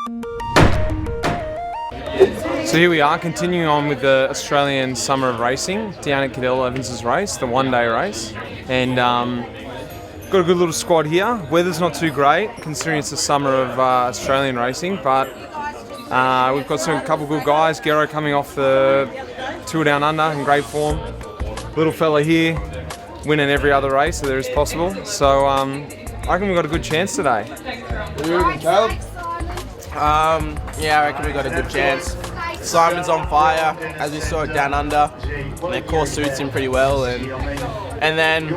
So here we are, continuing on with the Australian Summer of Racing down at Cadel Evans's race, the one-day race, and got a good little squad here. Weather's not too great considering it's the summer of Australian racing, but we've got a couple good guys. Gerro coming off the Tour Down Under in great form. Little fella here winning every other race that there is possible. So I reckon we've got a good chance today. What do you reckon, Caleb? Yeah, I reckon we got a good chance. Simon's on fire, as we saw it down under. Their course suits him pretty well, and then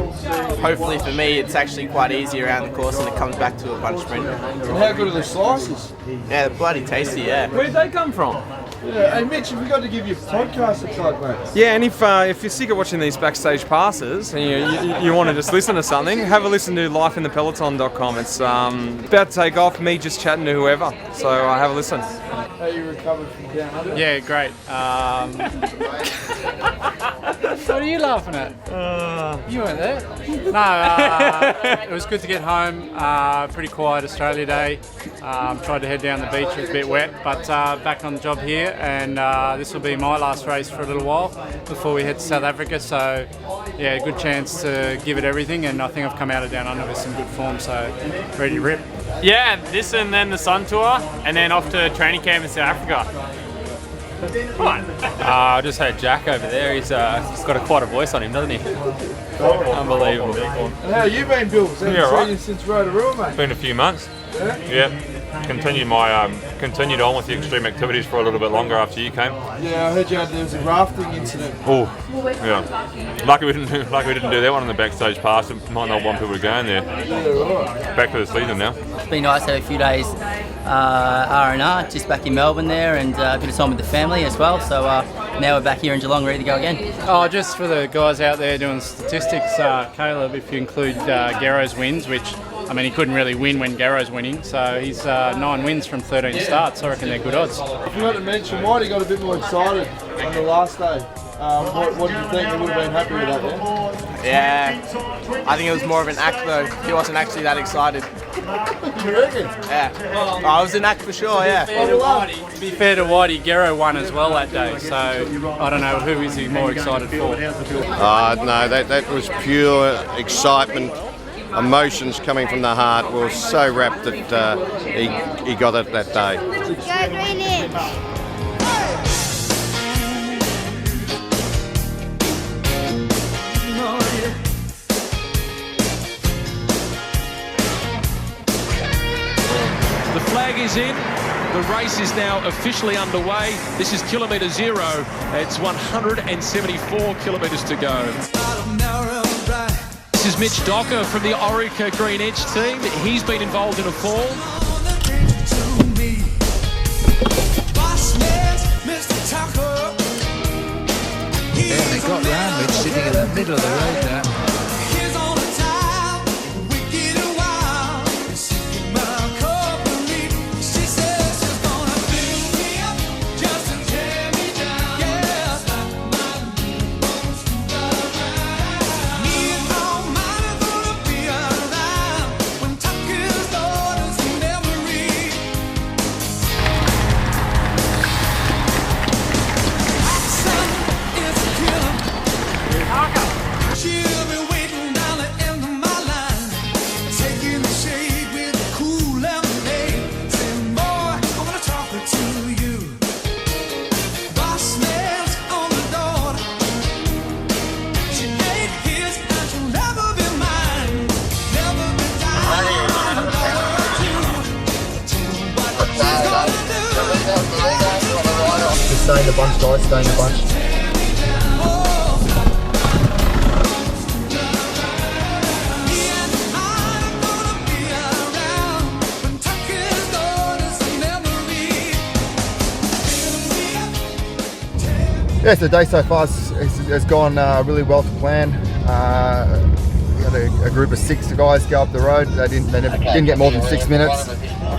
hopefully for me it's actually quite easy around the course and it comes back to a bunch sprint. And how good are the slices? Yeah, they're bloody tasty, yeah. Where did they come from? Yeah, hey Mitch, have we got to give your podcast a plug, mate? Yeah, and if you're sick of watching these backstage passes and you want to just listen to something, have a listen to lifeinthepeloton.com. It's about to take off, me just chatting to whoever, so have a listen. How you recovered from down under? Yeah, great. What are you laughing at? You weren't there. No, it was good to get home. Pretty quiet Australia Day. Tried to head down the beach. It was a bit wet, but back on the job here, and this will be my last race for a little while before we head to South Africa. So, yeah, good chance to give it everything, and I think I've come out of down under with some good form, so ready to rip. Yeah, this and then the Sun Tour, and then off to training camp in South Africa. I just had Jack over there. He's got quite a voice on him, doesn't he? Unbelievable. And how you been, Bill? Haven't seen you since Rotorua, mate. Been a few months. Yeah? Continued on with the extreme activities for a little bit longer after you came. Yeah, I heard there was a rafting incident. Oh, yeah. Lucky we didn't do that one on the backstage pass. It might not want people to go in there. Yeah, right. Back to the season now. It's been nice to have a few days R&R, just back in Melbourne there, and a bit of time with the family as well. So now we're back here in Geelong, ready to go again. Oh, just for the guys out there doing statistics, Caleb, if you include Gerro's wins, which, I mean, he couldn't really win when Gerro's winning, so he's 9 wins from 13 starts. I reckon they're good odds. I forgot to mention, Whitey got a bit more excited on the last day. What do you think? You would have been happy with that, Yeah, I think it was more of an act though. He wasn't actually that excited. You reckon? Yeah, I was an act for sure, yeah. To be fair to Whitey, Gerro won as well that day, so I don't know who is he more excited for. No, that was pure excitement, emotions coming from the heart. We were so rapt that he got it that day. Go-GreenEDGE! The flag is in. The race is now officially underway. This is kilometre 0. It's 174 kilometres to go. This is Mitch Docker from the Orica-GreenEDGE team. He's been involved in a fall. Yeah, they got round Mitch sitting in the middle of the road there. Stay in the bunch, guys, stay in the bunch. Yeah, so the day so far has gone really well to plan. We had a group of 6 guys go up the road. They didn't get more than 6 minutes.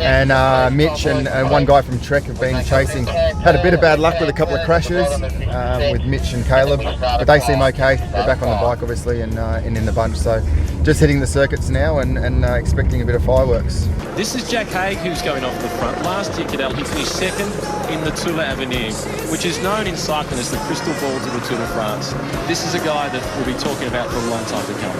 And Mitch and one guy from Trek have been chasing. Had a bit of bad luck with a couple of crashes with Mitch and Caleb, but they seem okay. They're back on the bike, obviously, and in the bunch. So just hitting the circuits now and expecting a bit of fireworks. This is Jack Haig who's going off the front. Last year, Cadel, he finished second in the Tour Avenue, which is known in cycling as the crystal balls of the Tour de France. This is a guy that we'll be talking about for a long time to come.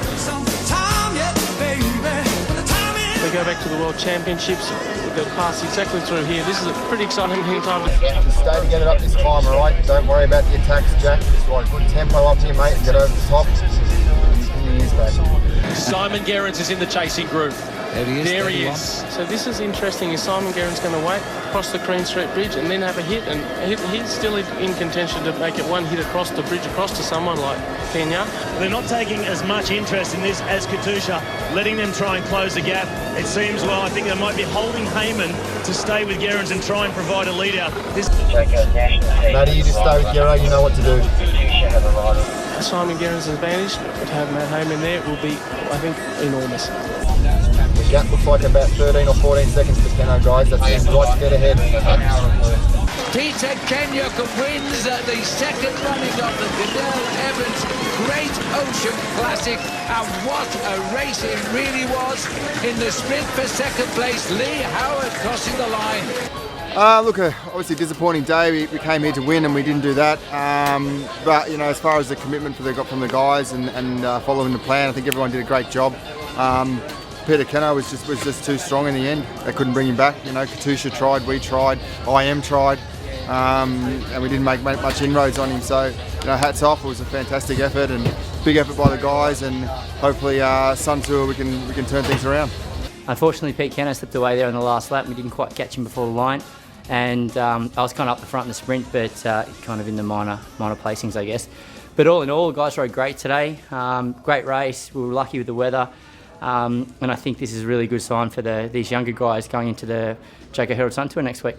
We go back to the World Championships. We go past exactly through here. This is a pretty exciting time. Just stay together up this time, all right? Don't worry about the attacks, Jack. Just like good tempo up here, mate, and get over the top. Simon Gerrans is in the chasing group. There he is. So this is interesting. Is Simon Gerrans going to wait across the Queen Street Bridge and then have a hit? And he's still in contention to make it one hit across the bridge, across to someone like Kenya. They're not taking as much interest in this as Katusha, letting them try and close the gap. It seems, well, I think they might be holding Heyman to stay with Gerrans and try and provide a lead out. Matty, you just stay with Gerrans, you know what to do. Simon Gerrans' advantage, to have Matt Heyman there will be, I think, enormous. The gap looks like about 13 or 14 seconds to Keno, guys. That's right dead ahead. Peter Kenyuk wins the second running of the Cadel Evans Great Ocean Classic, and what a race it really was. In the sprint for second place, Lee Howard crossing the line. Look, obviously disappointing day. We came here to win and we didn't do that. But you know, as far as the commitment from the guys and following the plan, I think everyone did a great job. Peter Keno was just too strong in the end. They couldn't bring him back. You know, Katusha tried, we tried, IM tried, and we didn't make much inroads on him. So, you know, hats off. It was a fantastic effort and big effort by the guys. And hopefully, Sun Tour we can turn things around. Unfortunately, Pete Keno slipped away there on the last lap. We didn't quite catch him before the line. And I was kind of up the front in the sprint, but kind of in the minor placings, I guess. But all in all, the guys rode great today. Great race. We were lucky with the weather. And I think this is a really good sign for these younger guys going into the Jacko Herald Sun Tour next week.